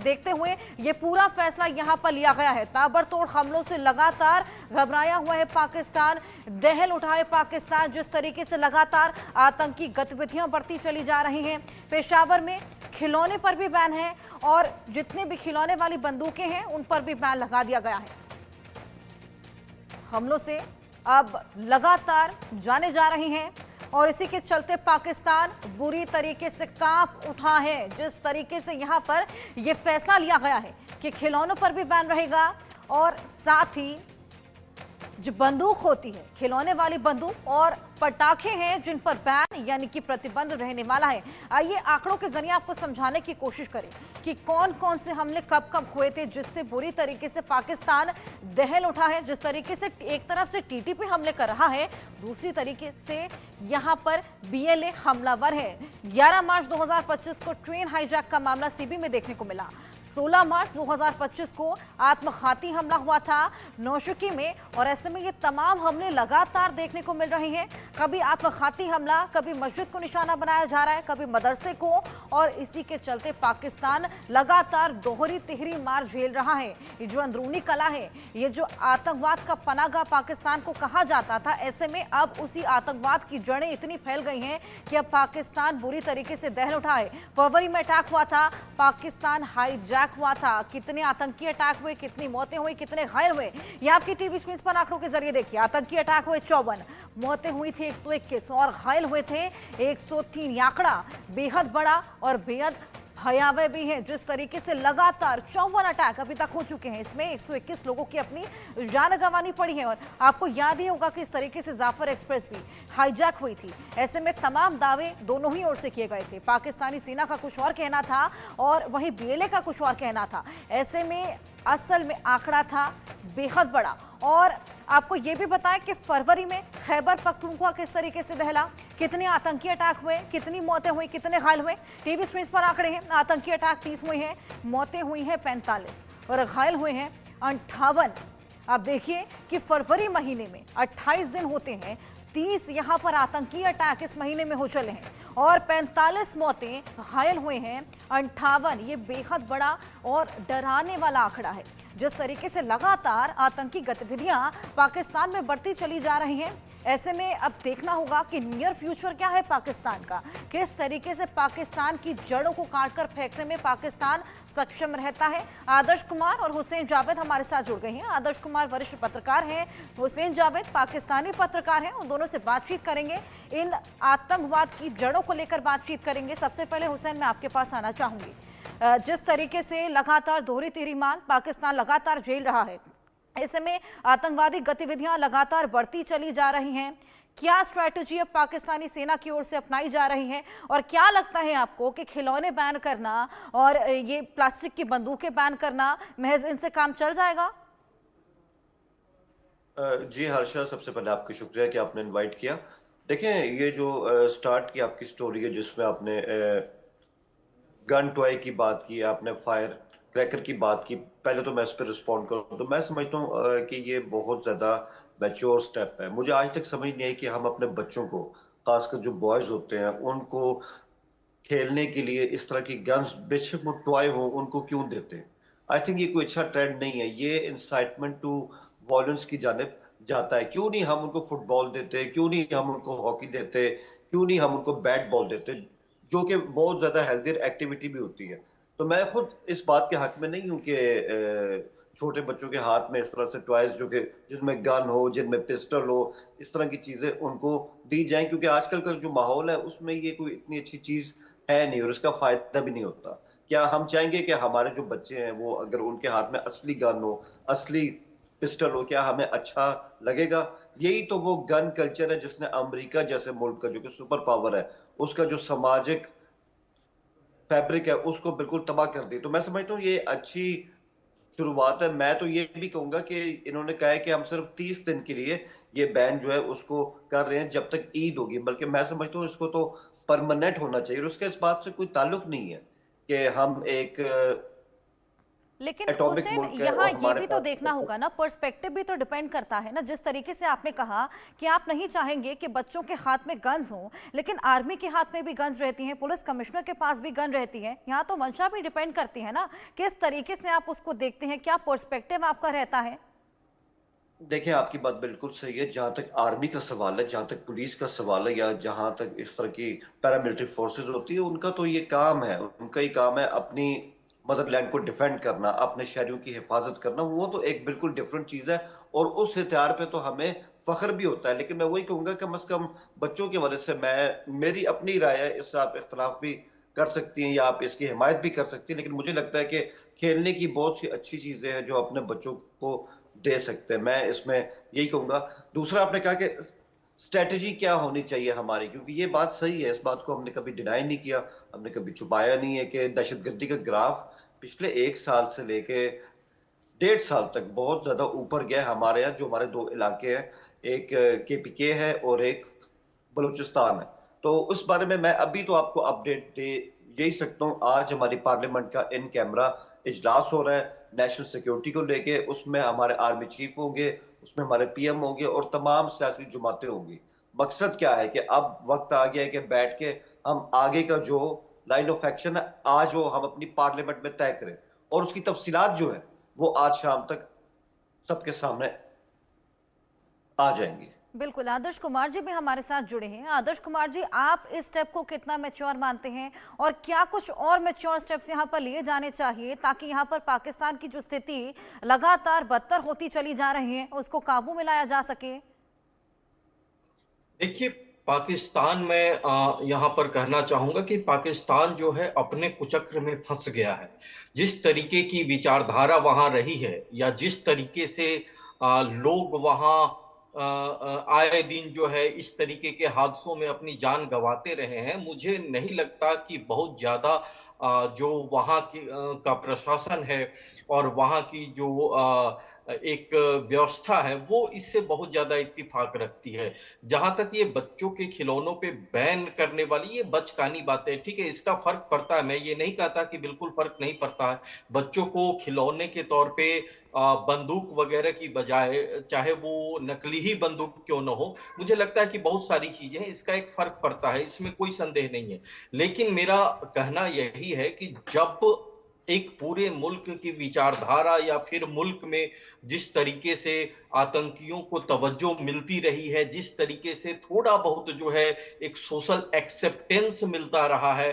देखते हुए ये पूरा फैसला यहां पर लिया गया है। ताबड़तोड़ हमलों से लगातार घबराया हुआ है पाकिस्तान, दहल उठाए पाकिस्तान। जिस तरीके से लगातार आतंकी गतिविधियां बढ़ती चली जा रही हैं। पेशावर में खिलौने पर भी बैन है और जितने भी खिलौने वाली बंदूकें हैं उन पर भी बैन लगा दिया गया है। हमलों से अब लगातार जाने जा रही हैं और इसी के चलते पाकिस्तान बुरी तरीके से कांप उठा है। जिस तरीके से यहां पर यह फैसला लिया गया है कि खिलौनों पर भी बैन रहेगा और साथ ही जो बंदूक होती है, खिलौने वाली बंदूक और पटाखे हैं जिन पर बैन यानी कि प्रतिबंध रहने वाला है। आइए आंकड़ों के जरिए आपको समझाने की कोशिश करें कि कौन कौन से हमले कब कब हुए थे जिससे बुरी तरीके से पाकिस्तान दहल उठा है। जिस तरीके से एक तरफ से टीटीपी हमले कर रहा है, दूसरी तरीके से यहां पर बीएलए हमलावर है। 11 मार्च 2025 को ट्रेन हाईजैक का मामला सीबी में देखने को मिला। 16 मार्च 2025 को आत्मघाती हमला हुआ था नौशकी में और ऐसे में ये तमाम हमले लगातार देखने को मिल रहे हैं। कभी आत्मघाती हमला, कभी मस्जिद को निशाना बनाया जा रहा है, कभी मदरसे को, और इसी के चलते पाकिस्तान लगातार दोहरी तिहरी मार झेल रहा है। ये जो अंदरूनी कला है, ये जो आतंकवाद का पनागा पाकिस्तान को कहा जाता था, ऐसे में अब उसी आतंकवाद की जड़ें इतनी फैल गई हैं कि अब पाकिस्तान बुरी तरीके से दहल उठा है। फरवरी में अटैक हुआ था, पाकिस्तान हाईजैक हुआ था। कितने आतंकी अटैक हुए, कितनी मौतें हुई, कितने घायल हुए, ये आपकी टीवी स्क्रीन पर आंकड़ों के जरिए देखिए। आतंकी अटैक हुए 54, मौतें हुई थी 121 और घायल हुए थे 103। ये आंकड़ा बेहद बड़ा और बेहद भयावह भी है। जिस तरीके से लगातार 54 अटैक अभी तक हो चुके हैं, इसमें 121 लोगों की अपनी जान गंवानी पड़ी है। और आपको याद ही होगा कि इस तरीके से जाफर एक्सप्रेस भी हाईजैक हुई थी। ऐसे में तमाम दावे दोनों ही ओर से किए गए थे। पाकिस्तानी सेना का कुछ और कहना था और वहीं बीएलए का कुछ और कहना था। ऐसे में असल में आंकड़ा था बेहद बड़ा। और आपको ये भी बताएं कि फरवरी में खैबर पख्तूनख्वा किस तरीके से दहला, कितने आतंकी अटैक हुए, कितनी मौतें हुई, कितने घायल हुए। टीवी स्क्रीन पर आंकड़े हैं। आतंकी अटैक 30 हुए हैं, मौतें हुई हैं 45 और घायल हुए हैं 58। आप देखिए कि फरवरी महीने में 28 दिन होते हैं, 30 यहाँ पर आतंकी अटैक इस महीने में हो चले हैं और 45 मौतें, घायल हुए हैं 58। ये बेहद बड़ा और डराने वाला आंकड़ा है। जिस तरीके से लगातार आतंकी गतिविधियां पाकिस्तान में बढ़ती चली जा रही हैं, ऐसे में अब देखना होगा कि नियर फ्यूचर क्या है पाकिस्तान का, किस तरीके से पाकिस्तान की जड़ों को काटकर फेंकने में पाकिस्तान सक्षम रहता है। आदर्श कुमार और हुसैन जावेद हमारे साथ जुड़ गए हैं। आदर्श कुमार वरिष्ठ पत्रकार हैं, हुसैन जावेद पाकिस्तानी पत्रकार हैं। उन दोनों से बातचीत करेंगे, इन आतंकवाद की जड़ों को लेकर बातचीत करेंगे। सबसे पहले हुसैन, मैं आपके पास आना चाहूंगी। जिस तरीके से लगातार दोहरी तिहरी मार पाकिस्तान लगातार झेल रहा है, ऐसे में आतंकवादी गतिविधियां लगातार बढ़ती चली जा रही हैं। क्या स्ट्रैटेजी अब पाकिस्तानी सेना की ओर से अपनाई जा रही है और क्या लगता है आपको कि खिलौने बैन करना और ये प्लास्टिक की बंदूकें बैन करना, महज इनसे काम चल जाएगा? जी हर्षा, सबसे पहले आपका शुक्रिया कि आपने इनवाइट किया। देखें, ये जो स्टार्ट की आपकी स्टोरी है जिसमें आपने गन टॉय की बात की, आपने फायर क्रैकर की बात की, पहले तो मैं इस पर रिस्पॉन्ड करूँ तो मैं समझता हूँ कि ये बहुत ज़्यादा मैच्योर स्टेप है। मुझे आज तक समझ नहीं आई कि हम अपने बच्चों को, खासकर जो बॉयज़ होते हैं, उनको खेलने के लिए इस तरह की गन्स, बेशक वो टॉय हो, उनको क्यों देते हैं। आई थिंक ये कोई अच्छा ट्रेंड नहीं है। ये इंसाइटमेंट टू वॉयलेंस की जानिब जाता है। क्यों नहीं हम उनको फुटबॉल देते, क्यों नहीं हम उनको हॉकी देते, क्यों नहीं हम उनको बैट बॉल देते, जो कि बहुत ज्यादा हेल्थियर एक्टिविटी भी होती है। तो मैं खुद इस बात के हक में नहीं हूं कि छोटे बच्चों के हाथ में इस तरह से टॉयज जो कि जिसमें गन हो, जिनमें पिस्टल हो, इस तरह की चीजें उनको दी जाएं, क्योंकि आजकल का जो माहौल है उसमें ये कोई इतनी अच्छी चीज है नहीं और इसका फायदा भी नहीं होता। क्या हम चाहेंगे कि हमारे जो बच्चे हैं वो अगर उनके हाथ में असली गन हो, असली पिस्टल हो, क्या हमें अच्छा लगेगा? यही तो वो गन कल्चर है जिसने अमेरिका जैसे मुल्क का, जो कि सुपर पावर है, उसका जो सामाजिक फैब्रिक है उसको बिल्कुल तबाह कर दी। तो मैं समझता हूँ ये अच्छी शुरुआत है। मैं तो ये भी कहूंगा कि इन्होंने कहा है कि हम सिर्फ 30 दिन के लिए ये बैन जो है उसको कर रहे हैं जब तक ईद होगी, बल्कि मैं समझता हूँ इसको तो परमानेंट होना चाहिए। और उसके इस बात से कोई ताल्लुक नहीं है कि हम एक लेकिन एटॉमिक हुसैन, मुल्क है यहाँ और ये हमारे भी तो पास देखना होगा ना, पर्सपेक्टिव भी तो डिपेंड करता है ना। जिस तरीके से आपने कहा कि आप नहीं चाहेंगे कि बच्चों के हाथ में गन्स हो, लेकिन आर्मी के हाथ में भी गन्स रहती हैं, पुलिस कमिश्नर के पास भी गन रहती है। यहाँ तो मंशा भी डिपेंड करती है ना, किस तरीके से आप उसको देखते हैं, क्या पर्सपेक्टिव आपका रहता है। देखिए, आपकी बात बिल्कुल सही है। जहाँ तक आर्मी का सवाल है, जहाँ तक पुलिस का सवाल है, या जहाँ तक इस तरह की पैरामिलिट्री फोर्सेस होती है, उनका तो ये काम है, उनका ही काम है अपनी मदरलैंड को डिफेंड करना, अपने शहरियों की हिफाजत करना। वो तो एक बिल्कुल डिफरेंट चीज़ है और उस हथियार पे तो हमें फ़ख्र भी होता है। लेकिन मैं वही कहूँगा, कम से कम बच्चों के वजह से मेरी अपनी राय है, इससे आप इख्तिलाफ भी कर सकती हैं या आप इसकी हिमायत भी कर सकती हैं। लेकिन मुझे लगता है कि खेलने की बहुत सी अच्छी चीज़ें हैं जो अपने बच्चों को दे सकते हैं। मैं इसमें यही कहूँगा। दूसरा, आपने कहा कि स्ट्रैटेजी क्या होनी चाहिए हमारी, क्योंकि ये बात सही है, इस बात को हमने कभी डिनाई नहीं किया, हमने कभी छुपाया नहीं है कि दहशतगर्दी का ग्राफ पिछले 1 साल से लेके 1.5 साल तक बहुत ज़्यादा ऊपर गया है हमारे यहाँ। जो हमारे 2 इलाके हैं, एक केपीके है और एक बलूचिस्तान है। तो उस बारे में मैं अभी तो आपको अपडेट दे यही सकता हूँ। आज हमारी पार्लियामेंट का इन कैमरा इजलास हो रहा है नेशनल सिक्योरिटी को लेके। उसमें हमारे आर्मी चीफ होंगे, उसमें हमारे पीएम होंगे और तमाम सियासी जमातें होंगी। मकसद क्या है कि अब वक्त आ गया है कि बैठ के हम आगे का जो लाइन ऑफ एक्शन है, आज वो हम अपनी पार्लियामेंट में तय करें और उसकी तफसीलात जो है वो आज शाम तक सबके सामने आ जाएंगी। बिल्कुल, आदर्श कुमार जी भी हमारे साथ जुड़े हैं। आदर्श कुमार जी, आप इस स्टेप को कितना मैच्योर मानते हैं और क्या कुछ और मैच्योर स्टेप्स यहाँ पर लिए जाने चाहिए ताकि यहाँ पर पाकिस्तान की जो स्थिति लगातार बदतर होती चली जा रही है उसको काबू में लाया जा सके। देखिए, पाकिस्तान में यहाँ पर कहना चाहूंगा कि पाकिस्तान जो है अपने कुचक्र में फंस गया है। जिस तरीके की विचारधारा वहां रही है या जिस तरीके से लोग वहां आए दिन जो है इस तरीके के हादसों में अपनी जान गंवाते रहे हैं, मुझे नहीं लगता कि बहुत ज्यादा जो वहां की का प्रशासन है और वहां की जो एक व्यवस्था है वो इससे बहुत ज्यादा इत्तेफाक रखती है। जहां तक ये बच्चों के खिलौनों पे बैन करने वाली ये बचकानी बात है, ठीक है, इसका फर्क पड़ता है। मैं ये नहीं कहता कि बिल्कुल फर्क नहीं पड़ता है। बच्चों को खिलौने के तौर पे बंदूक वगैरह की बजाय, चाहे वो नकली ही बंदूक क्यों न हो, मुझे लगता है कि बहुत सारी चीजें हैं, इसका एक फर्क पड़ता है, इसमें कोई संदेह नहीं है। लेकिन मेरा कहना यही है कि जब एक पूरे मुल्क की विचारधारा या फिर मुल्क में जिस तरीके से आतंकियों को तवज्जो मिलती रही है, जिस तरीके से थोड़ा बहुत जो है एक सोशल एक्सेप्टेंस मिलता रहा है,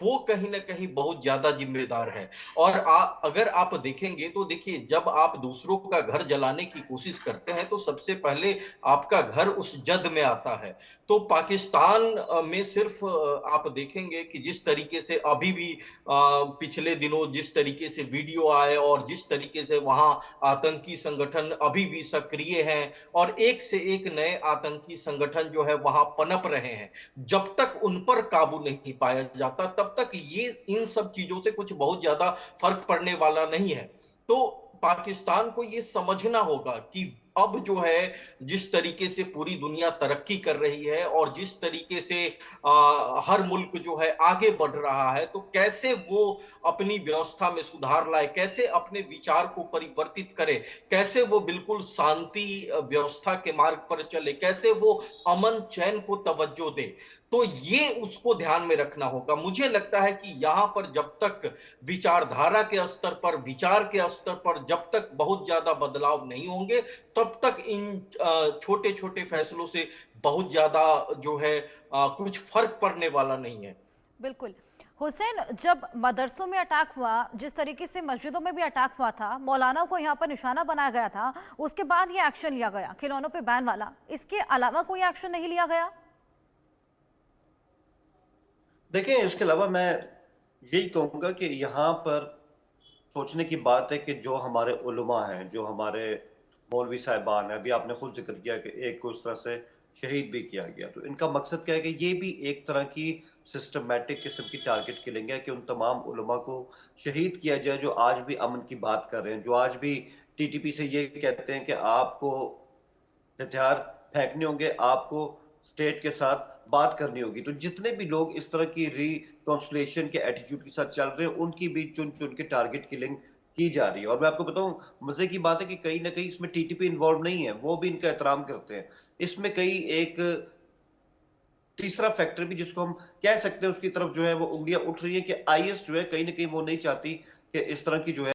वो कहीं ना कहीं बहुत ज्यादा जिम्मेदार है। और अगर आप देखेंगे तो देखिए, जब आप दूसरों का घर जलाने की कोशिश करते हैं तो सबसे पहले आपका घर उस जद में आता है। तो पाकिस्तान में सिर्फ आप देखेंगे कि जिस तरीके से अभी भी पिछले दिनों जिस तरीके से वीडियो आए और जिस तरीके से वहां आतंकी संगठन अभी भी सक्रिय हैं और एक से एक नए आतंकी संगठन जो है वहां पनप रहे हैं, जब तक उन पर काबू नहीं पाया जाता तब तक ये इन सब चीजों से कुछ बहुत ज्यादा फर्क पड़ने वाला नहीं है। तो पाकिस्तान को ये समझना होगा कि अब जो है जिस तरीके से पूरी दुनिया तरक्की कर रही है और जिस तरीके से हर मुल्क जो है आगे बढ़ रहा है, तो कैसे वो अपनी व्यवस्था में सुधार लाए, कैसे अपने विचार को परिवर्तित करे, कैसे वो बिल्कुल शांति व्यवस्था के मार्ग पर चले, कैसे वो अमन चैन को तवज्जो दे। तो ये उसको ध्यान में रखना होगा। मुझे लगता है कि यहां पर जब तक विचारधारा के स्तर पर, विचार के स्तर पर जब तक बहुत ज्यादा बदलाव नहीं होंगे, तब तक इन छोटे छोटे फैसलों से बहुत ज्यादा जो है कुछ फर्क पड़ने वाला नहीं है। बिल्कुल हुसैन, जब मदरसों में अटैक हुआ, जिस तरीके से मस्जिदों में भी अटैक हुआ था, मौलाना को यहाँ पर निशाना बनाया गया था, उसके बाद ये एक्शन लिया गया खिलौनों पे बैन वाला, इसके अलावा कोई एक्शन नहीं लिया गया? देखिए, इसके अलावा मैं यही कहूँगा कि यहाँ पर सोचने की बात है कि जो हमारे उलमा हैं, जो हमारे मौलवी साहिबान हैं, अभी आपने खुद जिक्र किया कि एक को इस तरह से शहीद भी किया गया, तो इनका मकसद क्या है कि ये भी एक तरह की सिस्टमैटिक किस्म की टारगेट किलिंग है कि उन तमाम उलमा को शहीद किया जाए जो आज भी अमन की बात कर रहे हैं, जो आज भी टीटीपी से ये कहते हैं कि आपको हथियार फेंकने होंगे, आपको स्टेट के साथ बात करनी होगी। तो जितने भी लोग इस तरह की रिकॉन्सिलिएशन के एटीट्यूड के साथ चल रहे हैं, उनकी भी चुन चुन के टारगेट किलिंग की जा रही है। और मैं आपको बताऊं, मजे की बात है कि कहीं ना कहीं इसमें टीटीपी इन्वॉल्व नहीं है, वो भी इनका एहतराम करते हैं। इसमें कई एक तीसरा फैक्टर भी जिसको हम कह सकते हैं उसकी तरफ जो है वो उंगलियां उठ रही है कि आईएस जो है कहीं ना कहीं वो नहीं चाहती कि इस तरह की जो है